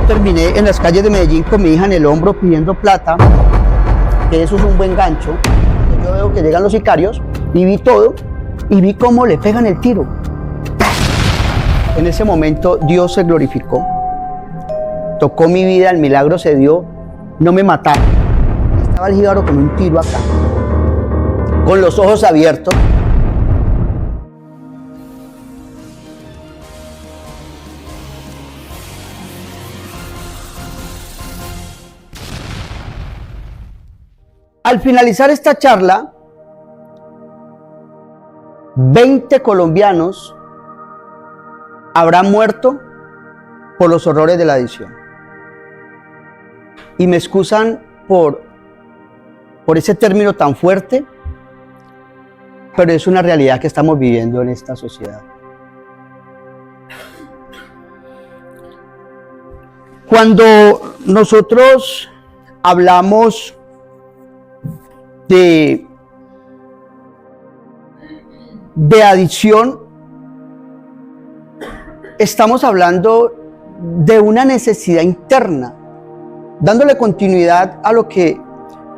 terminé en las calles de Medellín con mi hija en el hombro pidiendo plata, que eso es un buen gancho. Yo veo que llegan los sicarios y vi todo y vi cómo le pegan el tiro. En ese momento Dios se glorificó, tocó mi vida, el milagro se dio, no me mataron. Estaba el jíbaro con un tiro acá, con los ojos abiertos. Al finalizar esta charla, 20 colombianos habrán muerto por los horrores de la adicción. Y me excusan por ese término tan fuerte, pero es una realidad que estamos viviendo en esta sociedad. Cuando nosotros hablamos de adicción, estamos hablando de una necesidad interna, dándole continuidad a lo que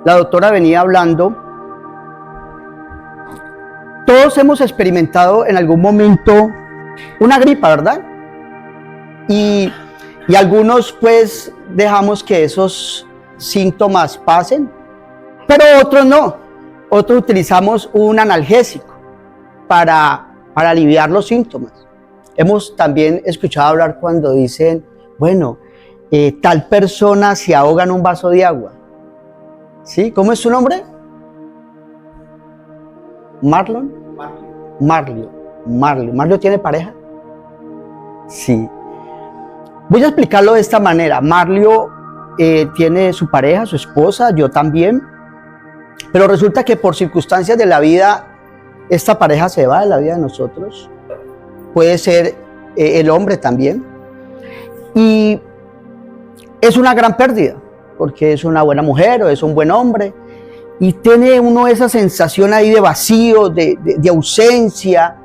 la doctora venía hablando. Todos hemos experimentado en algún momento una gripa, ¿verdad? Y algunos pues dejamos que esos síntomas pasen, pero otros no. Otros utilizamos un analgésico para aliviar los síntomas. Hemos también escuchado hablar cuando dicen, bueno, tal persona se ahoga en un vaso de agua. ¿Sí? ¿Cómo es su nombre? ¿Marlon? ¿Marlio tiene pareja? Sí. Voy a explicarlo de esta manera. Marlio tiene su pareja, su esposa, yo también. Pero resulta que por circunstancias de la vida, esta pareja se va de la vida de nosotros. Puede ser el hombre también. Y es una gran pérdida, porque es una buena mujer o es un buen hombre. Y tiene uno esa sensación ahí de vacío, de ausencia.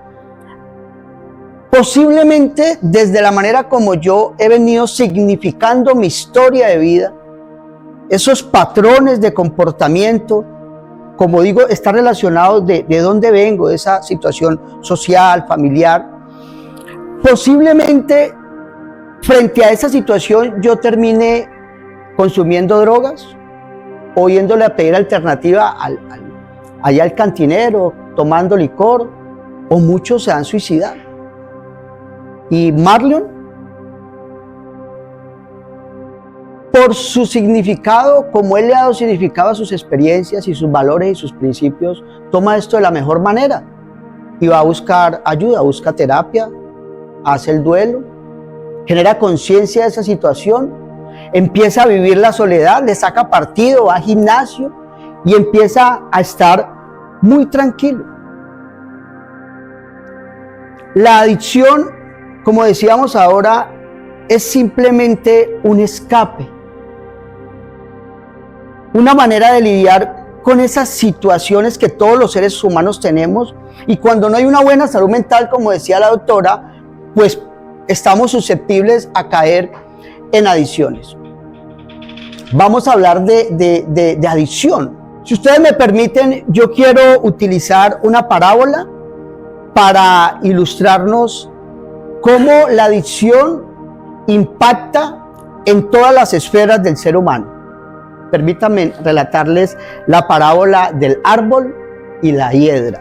Posiblemente desde la manera como yo he venido significando mi historia de vida, esos patrones de comportamiento, como digo, está relacionado de dónde vengo, de esa situación social, familiar. Posiblemente frente a esa situación yo termine consumiendo drogas o yéndole a pedir alternativa allá al cantinero, tomando licor, o muchos se han suicidado. Y Marlon, por su significado, como él le ha dado significado a sus experiencias y sus valores y sus principios, toma esto de la mejor manera y va a buscar ayuda, busca terapia, hace el duelo, genera conciencia de esa situación, empieza a vivir la soledad, le saca partido, va al gimnasio y empieza a estar muy tranquilo. La adicción, como decíamos ahora, es simplemente un escape, una manera de lidiar con esas situaciones que todos los seres humanos tenemos, y cuando no hay una buena salud mental, como decía la doctora, pues estamos susceptibles a caer en adicciones. Vamos a hablar de adicción. Si ustedes me permiten, yo quiero utilizar una parábola para ilustrarnos cómo la adicción impacta en todas las esferas del ser humano. Permítanme relatarles la parábola del árbol y la hiedra.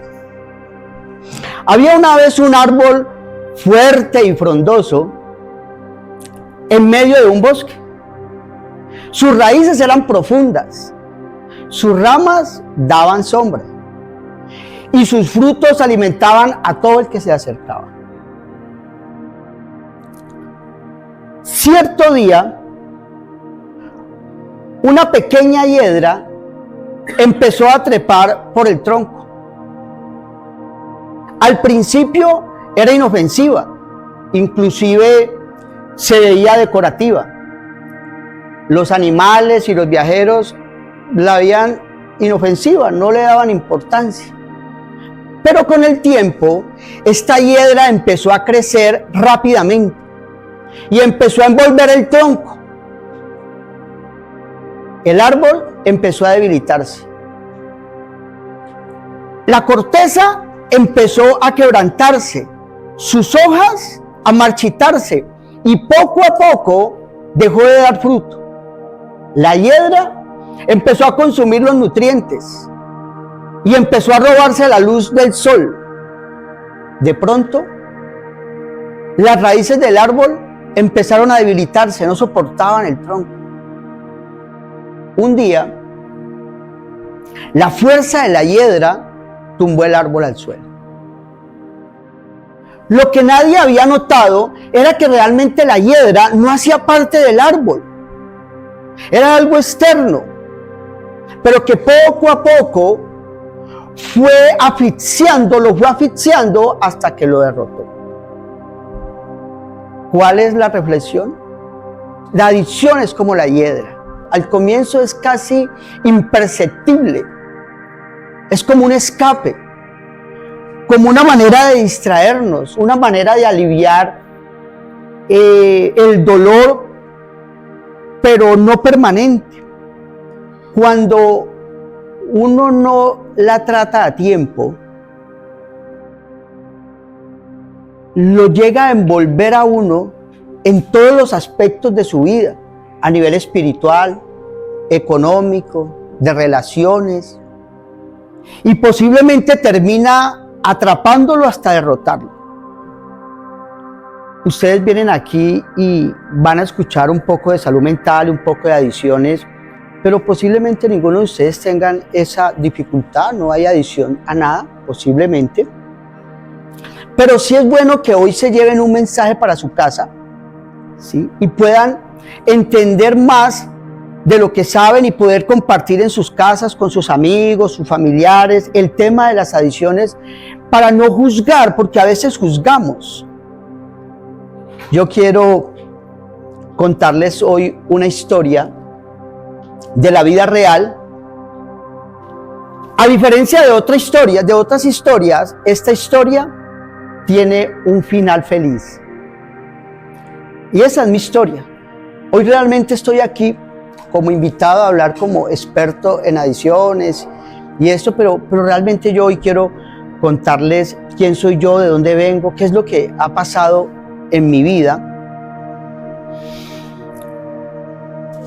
Había una vez un árbol fuerte y frondoso en medio de un bosque. Sus raíces eran profundas, sus ramas daban sombra y sus frutos alimentaban a todo el que se acercaba. Cierto día, una pequeña hiedra empezó a trepar por el tronco. Al principio era inofensiva, inclusive se veía decorativa. Los animales y los viajeros la veían inofensiva, no le daban importancia. Pero con el tiempo, esta hiedra empezó a crecer rápidamente y empezó a envolver el tronco el árbol empezó a debilitarse. La corteza empezó a quebrantarse, sus hojas a marchitarse y poco a poco dejó de dar fruto. La hiedra empezó a consumir los nutrientes y empezó a robarse la luz del sol. De pronto, las raíces del árbol empezaron a debilitarse, no soportaban el tronco. Un día, la fuerza de la hiedra tumbó el árbol al suelo. Lo que nadie había notado era que realmente la hiedra no hacía parte del árbol. Era algo externo, pero que poco a poco lo fue asfixiando hasta que lo derrotó. ¿Cuál es la reflexión? La adicción es como la hiedra. Al comienzo es casi imperceptible. Es como un escape, como una manera de distraernos, una manera de aliviar el dolor, pero no permanente. Cuando uno no la trata a tiempo, lo llega a envolver a uno en todos los aspectos de su vida, a nivel espiritual, económico, de relaciones, y posiblemente termina atrapándolo hasta derrotarlo. Ustedes vienen aquí y van a escuchar un poco de salud mental, un poco de adicciones, pero posiblemente ninguno de ustedes tengan esa dificultad, no hay adicción a nada, posiblemente. Pero sí es bueno que hoy se lleven un mensaje para su casa, ¿sí? Y puedan entender más de lo que saben y poder compartir en sus casas con sus amigos, sus familiares, el tema de las adicciones, para no juzgar, porque a veces juzgamos. Yo quiero contarles hoy una historia de la vida real. A diferencia de otras historias, esta historia tiene un final feliz. Y esa es mi historia. Hoy realmente estoy aquí como invitado a hablar como experto en adicciones y esto, pero realmente yo hoy quiero contarles quién soy yo, de dónde vengo, qué es lo que ha pasado en mi vida.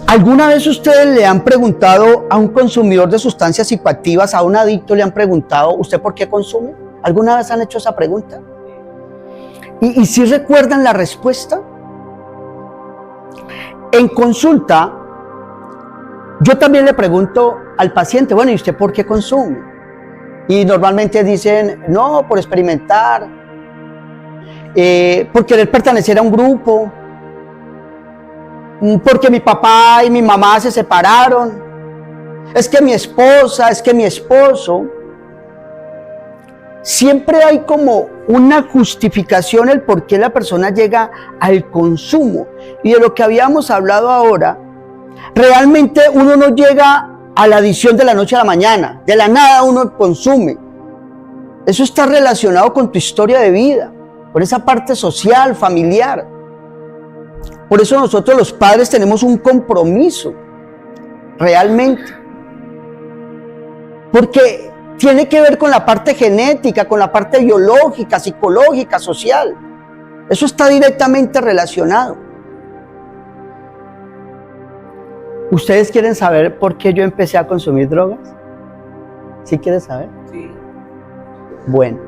¿Alguna vez ustedes le han preguntado a un consumidor de sustancias psicoactivas, a un adicto, le han preguntado, ¿usted por qué consume? ¿Alguna vez han hecho esa pregunta? ¿Y si recuerdan la respuesta? En consulta, yo también le pregunto al paciente, bueno, ¿y usted por qué consume? Y normalmente dicen, no, por experimentar, por querer pertenecer a un grupo, porque mi papá y mi mamá se separaron, es que mi esposa, es que mi esposo. Siempre hay como una justificación el por qué la persona llega al consumo. Y de lo que habíamos hablado ahora, realmente uno no llega a la adicción de la noche a la mañana, de la nada uno consume. Eso está relacionado con tu historia de vida, con esa parte social, familiar. Por eso nosotros los padres tenemos un compromiso, realmente. Porque tiene que ver con la parte genética, con la parte biológica, psicológica, social. Eso está directamente relacionado. ¿Ustedes quieren saber por qué yo empecé a consumir drogas? ¿Sí quieren saber? Sí. Bueno,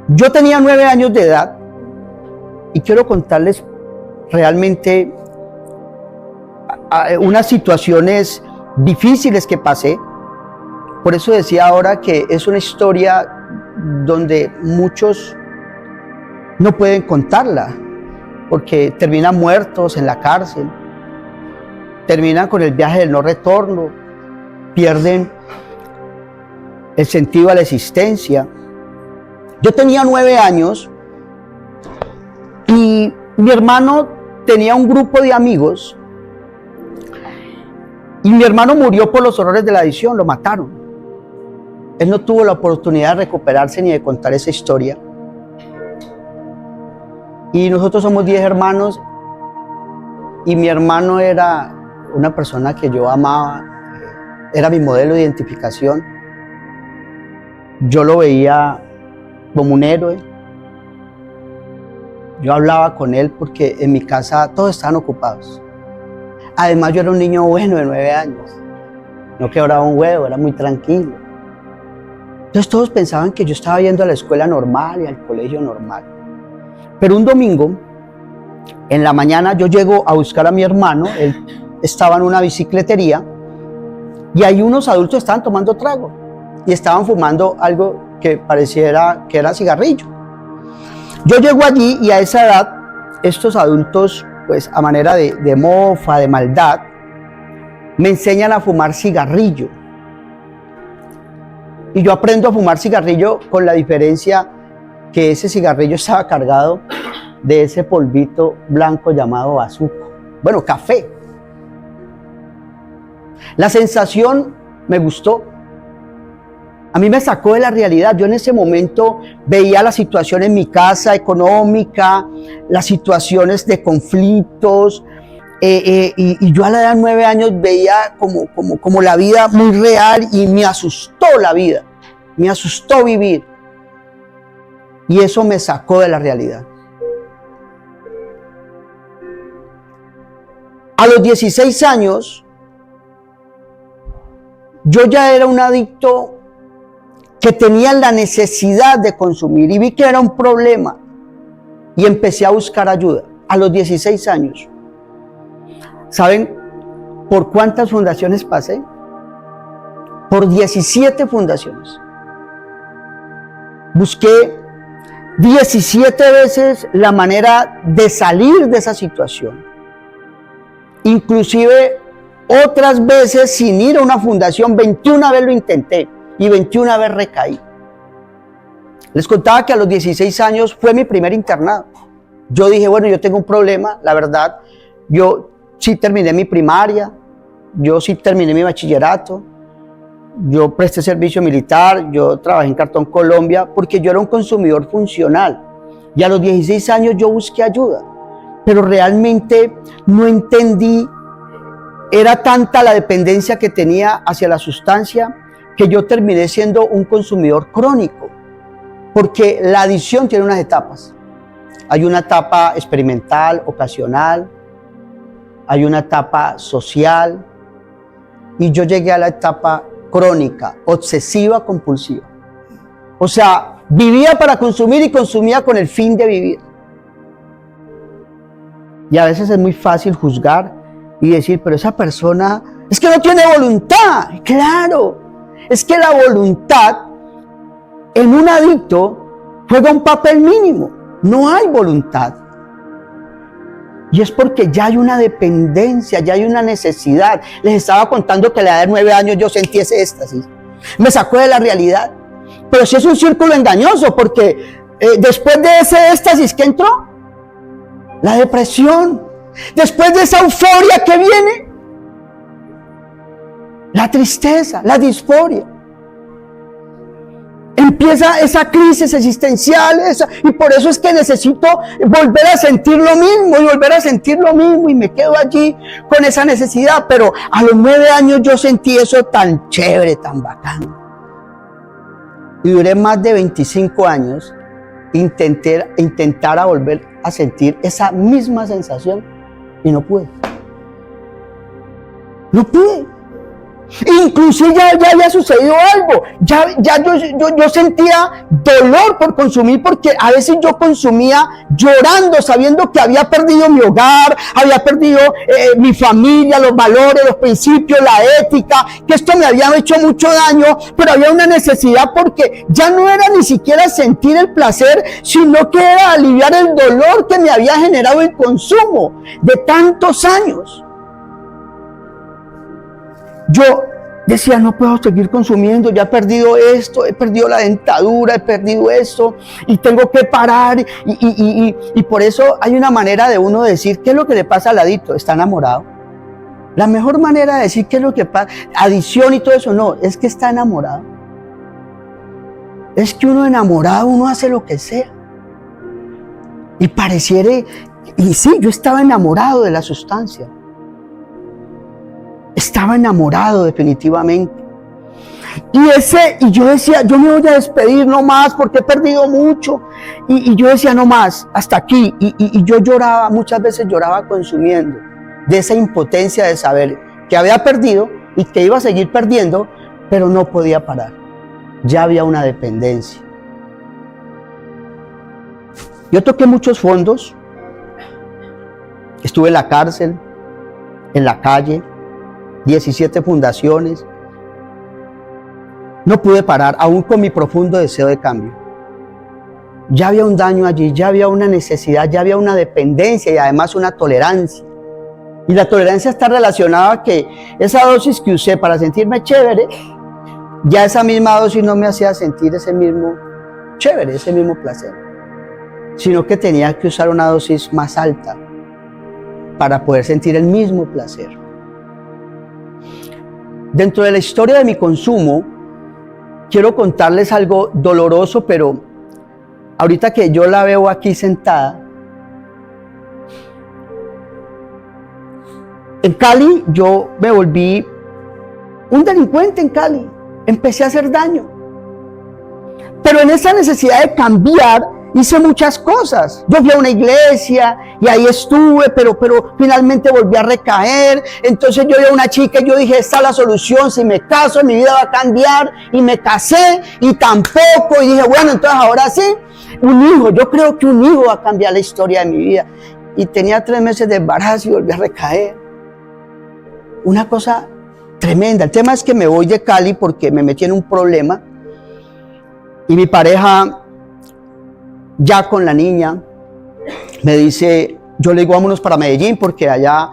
yo tenía 9 años de edad y quiero contarles realmente unas situaciones difíciles que pasé. Por eso decía ahora que es una historia donde muchos no pueden contarla, porque terminan muertos en la cárcel, terminan con el viaje del no retorno, pierden el sentido a la existencia. Yo tenía 9 años y mi hermano tenía un grupo de amigos y mi hermano murió por los horrores de la adicción, lo mataron. Él no tuvo la oportunidad de recuperarse ni de contar esa historia. Y nosotros somos 10 hermanos y mi hermano era una persona que yo amaba, era mi modelo de identificación. Yo lo veía como un héroe. Yo hablaba con él porque en mi casa todos estaban ocupados. Además, yo era un niño bueno de 9 años. No quebraba un huevo, era muy tranquilo. Entonces todos pensaban que yo estaba yendo a la escuela normal y al colegio normal. Pero un domingo, en la mañana, yo llego a buscar a mi hermano. Él estaba en una bicicletería y ahí unos adultos estaban tomando trago y estaban fumando algo que pareciera que era cigarrillo. Yo llego allí y a esa edad, estos adultos, pues a manera de mofa, de maldad, me enseñan a fumar cigarrillo. Y yo aprendo a fumar cigarrillo con la diferencia que ese cigarrillo estaba cargado de ese polvito blanco llamado bazuco. Bueno, café. La sensación me gustó. A mí me sacó de la realidad. Yo en ese momento veía la situación en mi casa económica, las situaciones de conflictos, y yo a la edad de 9 años veía como la vida muy real y me asustó la vida, me asustó vivir. Y eso me sacó de la realidad. A los 16 años, yo ya era un adicto que tenía la necesidad de consumir y vi que era un problema y empecé a buscar ayuda a los 16 años. ¿Saben por cuántas fundaciones pasé? Por 17 fundaciones. Busqué 17 veces la manera de salir de esa situación. Inclusive otras veces sin ir a una fundación, 21 veces lo intenté y 21 veces recaí. Les contaba que a los 16 años fue mi primer internado. Yo dije, bueno, yo tengo un problema, la verdad, yo sí terminé mi primaria, yo sí terminé mi bachillerato, yo presté servicio militar, yo trabajé en Cartón Colombia, porque yo era un consumidor funcional. Y a los 16 años yo busqué ayuda, pero realmente no entendí, era tanta la dependencia que tenía hacia la sustancia, que yo terminé siendo un consumidor crónico, porque la adicción tiene unas etapas. Hay una etapa experimental, ocasional, hay una etapa social, y yo llegué a la etapa crónica, obsesiva, compulsiva. O sea, vivía para consumir y consumía con el fin de vivir. Y a veces es muy fácil juzgar y decir, pero esa persona es que no tiene voluntad. Claro, es que la voluntad en un adicto juega un papel mínimo. No hay voluntad. Y es porque ya hay una dependencia, ya hay una necesidad. Les estaba contando que a la edad de 9 años yo sentí ese éxtasis. Me sacó de la realidad. Pero sí es un círculo engañoso, porque después de ese éxtasis, ¿qué entró? La depresión. Después de esa euforia que viene, la tristeza, la disforia. Empieza esa crisis existencial, y por eso es que necesito volver a sentir lo mismo y volver a sentir lo mismo, y me quedo allí con esa necesidad. Pero a los 9 años yo sentí eso tan chévere, tan bacán. Y duré más de 25 años intentar volver a sentir esa misma sensación y no pude. No pude. Inclusive ya había sucedido algo, yo sentía dolor por consumir, porque a veces yo consumía llorando, sabiendo que había perdido mi hogar, había perdido mi familia, los valores, los principios, la ética, que esto me había hecho mucho daño, pero había una necesidad, porque ya no era ni siquiera sentir el placer, sino que era aliviar el dolor que me había generado el consumo de tantos años. Yo decía, no puedo seguir consumiendo, ya he perdido esto, he perdido la dentadura, he perdido esto, y tengo que parar, y por eso hay una manera de uno decir qué es lo que le pasa al adicto. Está enamorado. La mejor manera de decir qué es lo que pasa, adicción y todo eso, no, es que está enamorado. Es que uno enamorado, uno hace lo que sea. Y pareciera, y sí, yo estaba enamorado de la sustancia. estaba enamorado definitivamente. Y yo decía, yo me voy a despedir no más porque he perdido mucho. Y yo decía, no más, hasta aquí. Y yo lloraba, muchas veces lloraba consumiendo de esa impotencia de saber que había perdido y que iba a seguir perdiendo, pero no podía parar. Ya había una dependencia. Yo toqué muchos fondos, estuve en la cárcel, en la calle, 17 fundaciones. No pude parar, aún con mi profundo deseo de cambio. Ya había un daño allí, ya había una necesidad, ya había una dependencia y además una tolerancia. Y la tolerancia está relacionada a que esa dosis que usé para sentirme chévere, ya esa misma dosis no me hacía sentir ese mismo chévere, ese mismo placer, sino que tenía que usar una dosis más alta para poder sentir el mismo placer. Dentro de la historia de mi consumo, quiero contarles algo doloroso, pero ahorita que yo la veo aquí sentada, en Cali yo me volví un delincuente en Cali, empecé a hacer daño, pero en esa necesidad de cambiar hice muchas cosas. Yo fui a una iglesia y ahí estuve, pero finalmente volví a recaer. Entonces yo vi a una chica y yo dije, esta es la solución, si me caso mi vida va a cambiar, y me casé y tampoco, y dije, bueno, entonces ahora sí, un hijo, yo creo que un hijo va a cambiar la historia de mi vida. Y tenía 3 meses de embarazo y volví a recaer. Una cosa tremenda. El tema es que me voy de Cali porque me metí en un problema y mi pareja, ya con la niña, me dice, yo le digo, vámonos para Medellín porque allá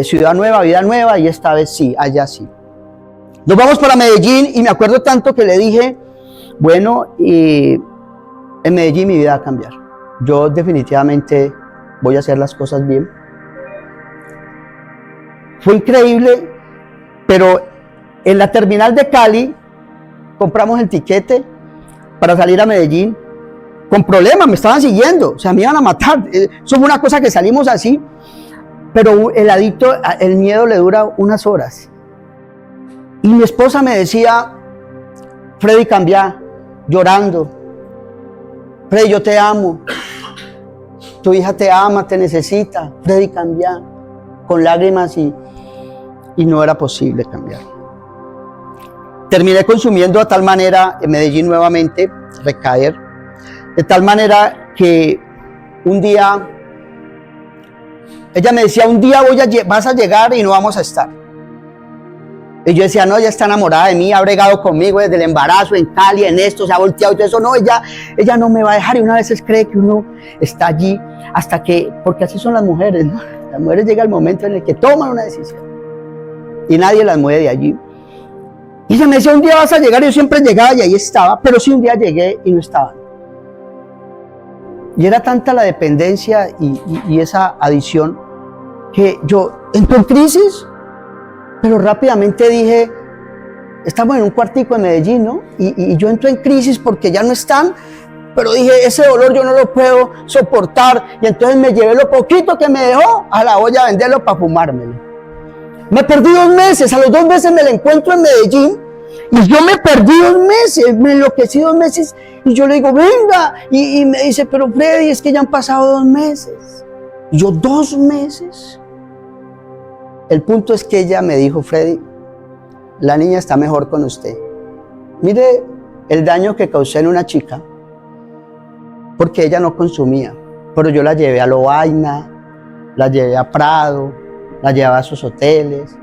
ciudad nueva, vida nueva, y esta vez sí, allá sí. Nos vamos para Medellín y me acuerdo tanto que le dije, bueno, y en Medellín mi vida va a cambiar. Yo definitivamente voy a hacer las cosas bien. Fue increíble, pero en la terminal de Cali compramos el tiquete para salir a Medellín. Con problemas, me estaban siguiendo, o sea, me iban a matar. Eso fue una cosa que salimos así, pero el adicto, el miedo le dura unas horas. Y mi esposa me decía, Freddy, cambia, llorando. Freddy, yo te amo. Tu hija te ama, te necesita. Freddy, cambia. Con lágrimas y no era posible cambiar. Terminé consumiendo a tal manera en Medellín nuevamente, recaer. De tal manera que un día, ella me decía, un día vas a llegar y no vamos a estar. Y yo decía, no, ella está enamorada de mí, ha bregado conmigo desde el embarazo, en Cali, en esto, se ha volteado y todo eso. No, ella no me va a dejar. Y una vez cree que uno está allí hasta que, porque así son las mujeres, ¿no? Las mujeres llega el momento en el que toman una decisión y nadie las mueve de allí. Y ella me decía, un día vas a llegar, y yo siempre llegaba y ahí estaba, pero sí un día llegué y no estaba. Y era tanta la dependencia y esa adicción que yo entré en crisis, pero rápidamente dije, estamos en un cuartico en Medellín, ¿no? Y yo entré en crisis porque ya no están, pero dije, ese dolor yo no lo puedo soportar. Y entonces me llevé lo poquito que me dejó a la olla a venderlo para fumármelo. Me perdí 2 meses, a los 2 meses me la encuentro en Medellín. Y yo me perdí 2 meses, me enloquecí 2 meses y yo le digo, venga, y me dice, pero Freddy, es que ya han pasado 2 meses. Y yo, 2 meses. El punto es que ella me dijo, Freddy, la niña está mejor con usted. Mire el daño que causé en una chica, porque ella no consumía, pero yo la llevé a Lovaina, la llevé a Prado, la llevé a sus hoteles,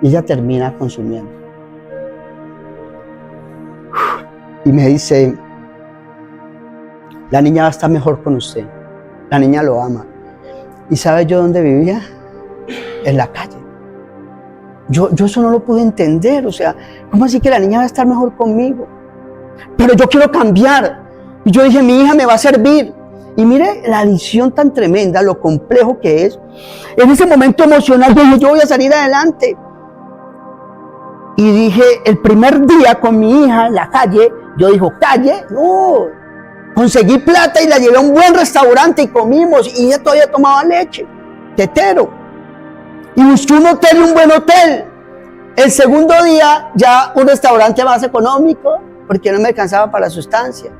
y ella termina consumiendo. Y me dice, la niña va a estar mejor con usted, la niña lo ama. ¿Y sabe yo dónde vivía? En la calle. Yo eso no lo pude entender, o sea, ¿cómo así que la niña va a estar mejor conmigo? Pero yo quiero cambiar. Y yo dije, mi hija me va a servir. Y mire la adicción tan tremenda, lo complejo que es. En ese momento emocional, yo dije, yo voy a salir adelante. Y dije, el primer día con mi hija en la calle, yo dije, calle, no. Conseguí plata y la llevé a un buen restaurante y comimos. Y ella todavía tomaba leche, tetero. y busqué un hotel, un buen hotel. El segundo día ya un restaurante más económico, porque no me alcanzaba para la sustancia.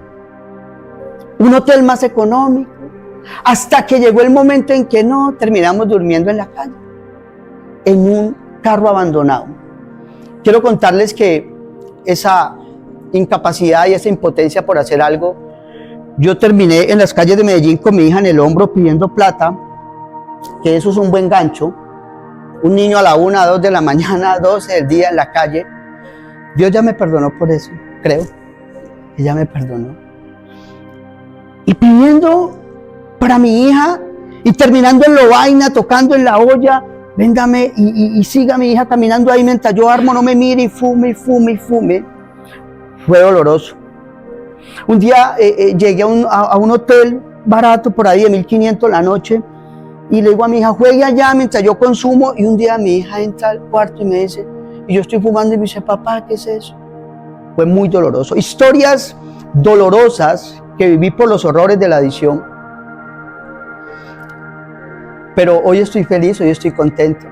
Un hotel más económico, hasta que llegó el momento en que no, terminamos durmiendo en la calle, en un carro abandonado. Quiero contarles que esa incapacidad y esa impotencia por hacer algo, yo terminé en las calles de Medellín con mi hija en el hombro pidiendo plata, que eso es un buen gancho. Un niño a la 1, 2 de la mañana, 12 del día en la calle. Dios ya me perdonó por eso, creo. Que ya me perdonó. Y pidiendo para mi hija y terminando en Lovaina, tocando en la olla, véndame y siga mi hija caminando ahí mientras yo armo, no me mire y fume y fume y fume. Fue doloroso. Un día llegué a un hotel barato por ahí de 1.500 la noche y le digo a mi hija, juegue allá mientras yo consumo, y un día mi hija entra al cuarto y me dice, y yo estoy fumando y me dice, papá, ¿qué es eso? Fue muy doloroso. Historias dolorosas que viví por los horrores de la adicción. Pero hoy estoy feliz, hoy estoy contento,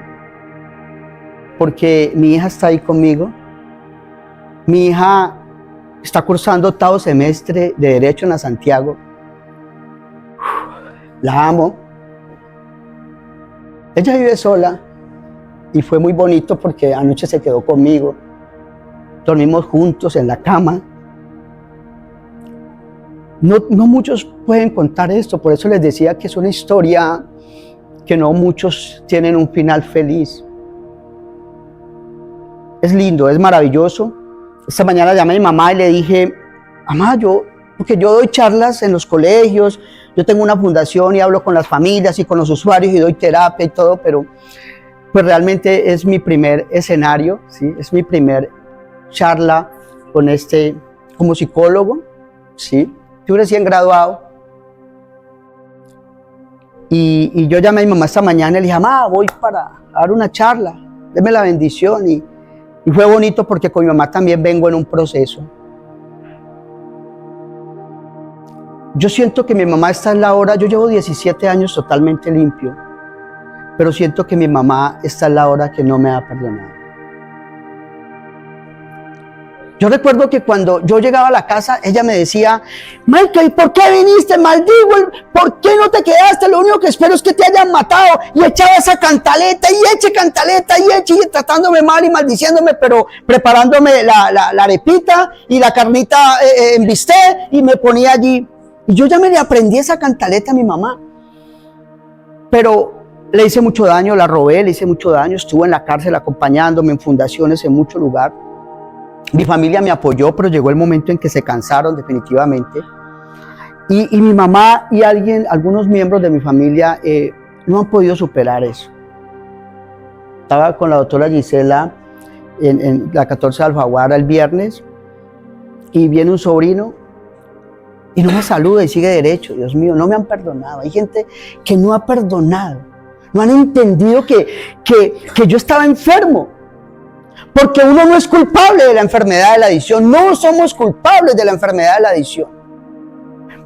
porque mi hija está ahí conmigo. Mi hija está cursando 8º semestre de Derecho en la Santiago. La amo. Ella vive sola y fue muy bonito porque anoche se quedó conmigo. Dormimos juntos en la cama. No muchos pueden contar esto, por eso les decía que es una historia que no muchos tienen un final feliz. Es lindo, es maravilloso. Esta mañana llamé a mi mamá y le dije, mamá, porque yo doy charlas en los colegios, yo tengo una fundación y hablo con las familias y con los usuarios y doy terapia y todo, pero pues realmente es mi primer escenario, ¿sí? Es mi primer charla como psicólogo, ¿sí? Estoy recién graduado. Y yo llamé a mi mamá esta mañana y le dije, mamá, voy para dar una charla, déme la bendición. Y fue bonito porque con mi mamá también vengo en un proceso. Yo siento que mi mamá está en la hora, yo llevo 17 años totalmente limpio, pero siento que mi mamá está en la hora que no me ha perdonado. Yo recuerdo que cuando yo llegaba a la casa, ella me decía, Michael, ¿por qué viniste? Maldigo, ¿por qué no te quedaste? Lo único que espero es que te hayan matado. Y echaba esa cantaleta, y eche, y tratándome mal y maldiciéndome, pero preparándome la arepita y la carnita en bistec, y me ponía allí. Y yo ya me le aprendí esa cantaleta a mi mamá. Pero le hice mucho daño, la robé, le hice mucho daño. Estuvo en la cárcel acompañándome en fundaciones en mucho lugar. Mi familia me apoyó, pero llegó el momento en que se cansaron definitivamente. Y mi mamá y algunos miembros de mi familia no han podido superar eso. Estaba con la doctora Gisela en la 14 de Alfaguara el viernes y viene un sobrino y no me saluda y sigue derecho. Dios mío, no me han perdonado. Hay gente que no ha perdonado. No han entendido que yo estaba enfermo. Porque uno no es culpable de la enfermedad de la adicción. No somos culpables de la enfermedad de la adicción.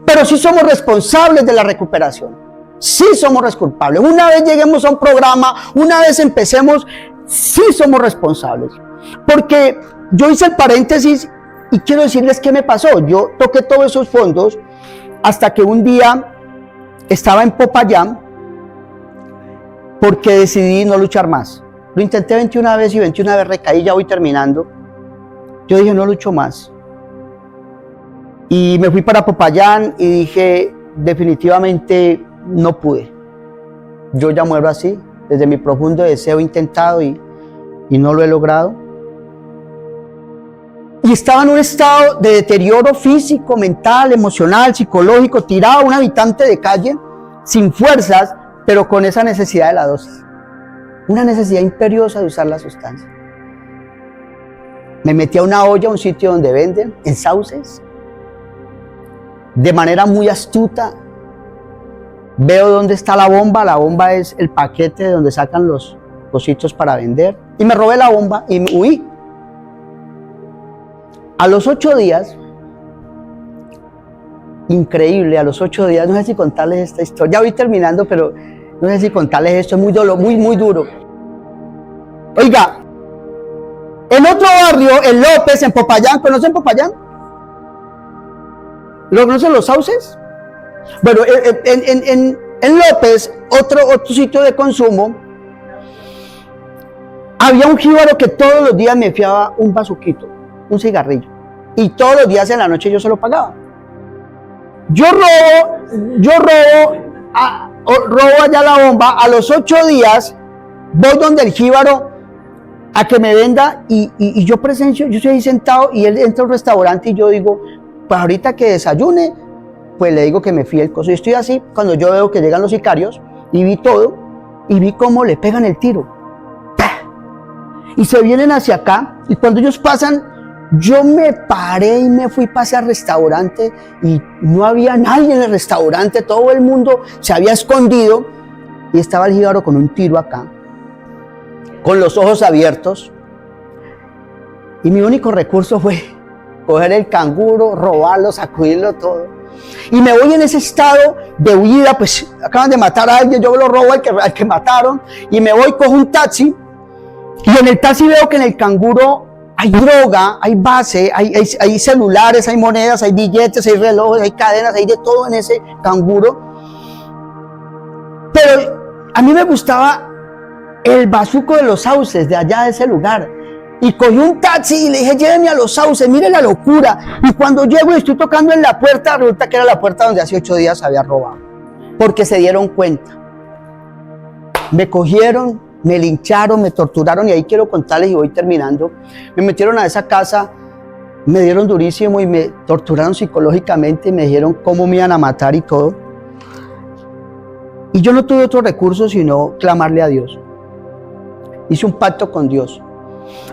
Pero sí somos responsables de la recuperación. Sí somos culpables. Una vez lleguemos a un programa, una vez empecemos, sí somos responsables. Porque yo hice el paréntesis y quiero decirles qué me pasó. Yo toqué todos esos fondos hasta que un día estaba en Popayán porque decidí no luchar más. Lo intenté 21 veces y 21 veces recaí, ya voy terminando. Yo dije, no lucho más. Y me fui para Popayán y dije, definitivamente no pude. Yo ya muero así, desde mi profundo deseo intentado y no lo he logrado. Y estaba en un estado de deterioro físico, mental, emocional, psicológico, tirado, un habitante de calle, sin fuerzas, pero con esa necesidad de la dosis. Una necesidad imperiosa de usar la sustancia. Me metí a una olla, a un sitio donde venden, en Sauces. De manera muy astuta, veo dónde está la bomba es el paquete de donde sacan los cositos para vender. Y me robé la bomba y me huí. A los 8 días, increíble, a los 8 días, no sé si contarles esta historia, ya voy terminando, pero no sé si contarles esto, es muy duro. Oiga, en otro barrio, en López, en Popayán, ¿conocen Popayán? ¿Lo conocen los sauces? Bueno, en López, otro sitio de consumo, había un jíbaro que todos los días me fiaba un bazuquito, un cigarrillo. Y todos los días en la noche yo se lo pagaba. Yo robo allá la bomba, a los 8 días voy donde el jíbaro a que me venda y yo presencio, yo estoy ahí sentado y él entra a un restaurante y yo digo, pues ahorita que desayune, pues le digo que me fíe el coso. Y estoy así cuando yo veo que llegan los sicarios y vi todo y vi cómo le pegan el tiro. ¡Pah! Y se vienen hacia acá y cuando ellos pasan, yo me paré y me fui para ese restaurante y no había nadie en el restaurante, todo el mundo se había escondido y estaba el jíbaro con un tiro acá, con los ojos abiertos. Y mi único recurso fue coger el canguro, robarlo, sacudirlo todo. Y me voy en ese estado de huida, pues acaban de matar a alguien, yo lo robo al que mataron, y me voy, cojo un taxi, y en el taxi veo que en el canguro hay droga, hay base, hay celulares, hay monedas, hay billetes, hay relojes, hay cadenas, hay de todo en ese canguro. Pero a mí me gustaba el bazuco de los sauces de allá de ese lugar. Y cogí un taxi y le dije, lléveme a los sauces, mire la locura. Y cuando llego y estoy tocando en la puerta, resulta que era la puerta donde hace 8 días había robado. Porque se dieron cuenta. Me cogieron, me lincharon, me torturaron y ahí quiero contarles y voy terminando. Me metieron a esa casa, me dieron durísimo y me torturaron psicológicamente y me dijeron cómo me iban a matar y todo. Y yo no tuve otro recurso sino clamarle a Dios. Hice un pacto con Dios.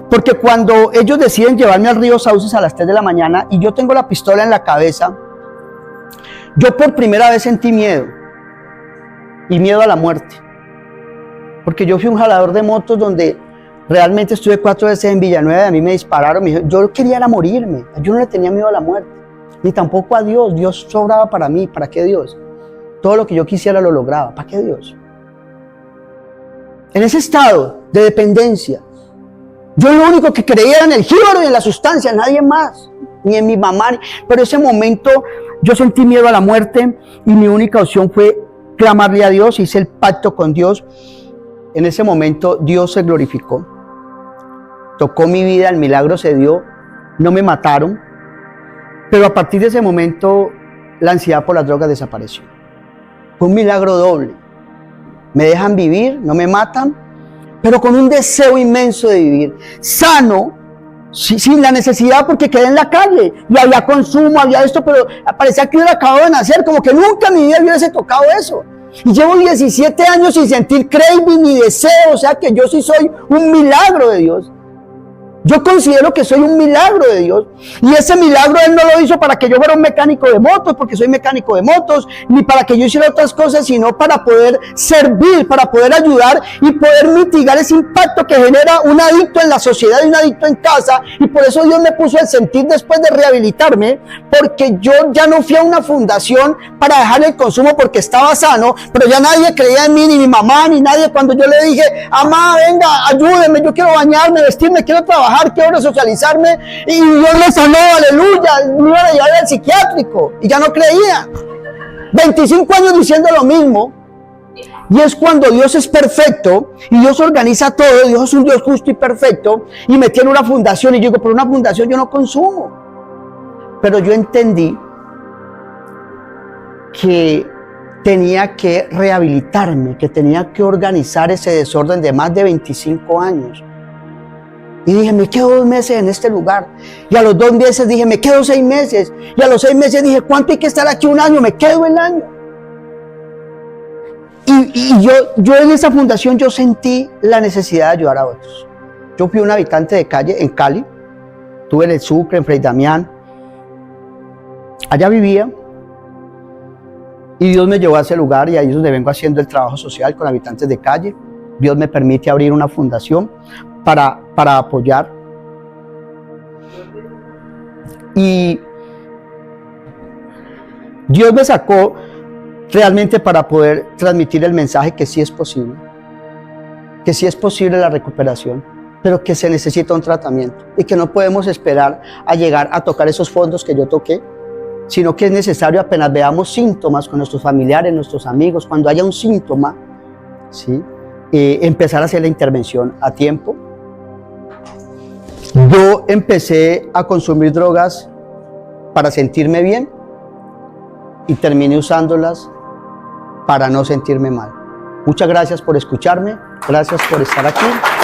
Porque cuando ellos deciden llevarme al río Sauces a las 3 de la mañana y yo tengo la pistola en la cabeza, yo por primera vez sentí miedo. Y miedo a la muerte. Porque yo fui un jalador de motos donde realmente estuve 4 veces en Villanueva y a mí me dispararon. Yo quería era morirme. Yo no le tenía miedo a la muerte. Ni tampoco a Dios. Dios sobraba para mí. ¿Para qué Dios? Todo lo que yo quisiera lo lograba. ¿Para qué Dios? En ese estado de dependencia, yo lo único que creía era en el jíbaro y en la sustancia, nadie más, ni en mi mamá. Pero ese momento yo sentí miedo a la muerte y mi única opción fue clamarle a Dios, hice el pacto con Dios. En ese momento Dios se glorificó, tocó mi vida, el milagro se dio, no me mataron, pero a partir de ese momento la ansiedad por las drogas desapareció. Fue un milagro doble. Me dejan vivir, no me matan, pero con un deseo inmenso de vivir, sano, sin la necesidad porque quedé en la calle, y había consumo, había esto, pero parecía que hubiera acabado de nacer, como que nunca en mi vida hubiese tocado eso. Y llevo 17 años sin sentir craving ni deseo, o sea que yo sí soy un milagro de Dios. Yo considero que soy un milagro de Dios. Y ese milagro Él no lo hizo para que yo fuera un mecánico de motos, porque soy mecánico de motos, ni para que yo hiciera otras cosas, sino para poder servir, para poder ayudar y poder mitigar ese impacto que genera un adicto en la sociedad y un adicto en casa. Y por eso Dios me puso el sentir después de rehabilitarme, porque yo ya no fui a una fundación para dejar el consumo porque estaba sano, pero ya nadie creía en mí, ni mi mamá, ni nadie. Cuando yo le dije, mamá, venga, ayúdeme, yo quiero bañarme, vestirme, quiero trabajar, quiero socializarme, y Dios me sanó, aleluya, me iban a llevar al psiquiátrico y ya no creía. 25 años diciendo lo mismo. Y es cuando Dios es perfecto y Dios organiza todo. Dios es un Dios justo y perfecto y me tiene una fundación y yo digo, por una fundación yo no consumo. Pero yo entendí que tenía que rehabilitarme, que tenía que organizar ese desorden de más de 25 años. Y dije, me quedo 2 meses en este lugar. Y a los 2 meses dije, me quedo 6 meses. Y a los 6 meses dije, ¿cuánto hay que estar aquí? 1 año, me quedo el año. Y yo en esa fundación yo sentí la necesidad de ayudar a otros. Yo fui un habitante de calle en Cali. Estuve en el Sucre, en Fray Damián. Allá vivía. Y Dios me llevó a ese lugar y ahí es donde vengo haciendo el trabajo social con habitantes de calle. Dios me permite abrir una fundación para apoyar. Y Dios me sacó realmente para poder transmitir el mensaje que sí es posible. que sí es posible la recuperación, pero que se necesita un tratamiento y que no podemos esperar a llegar a tocar esos fondos que yo toqué, sino que es necesario apenas veamos síntomas con nuestros familiares, nuestros amigos, cuando haya un síntoma, ¿sí? Empezar a hacer la intervención a tiempo. Yo empecé a consumir drogas para sentirme bien y terminé usándolas para no sentirme mal. Muchas gracias por escucharme, gracias por estar aquí.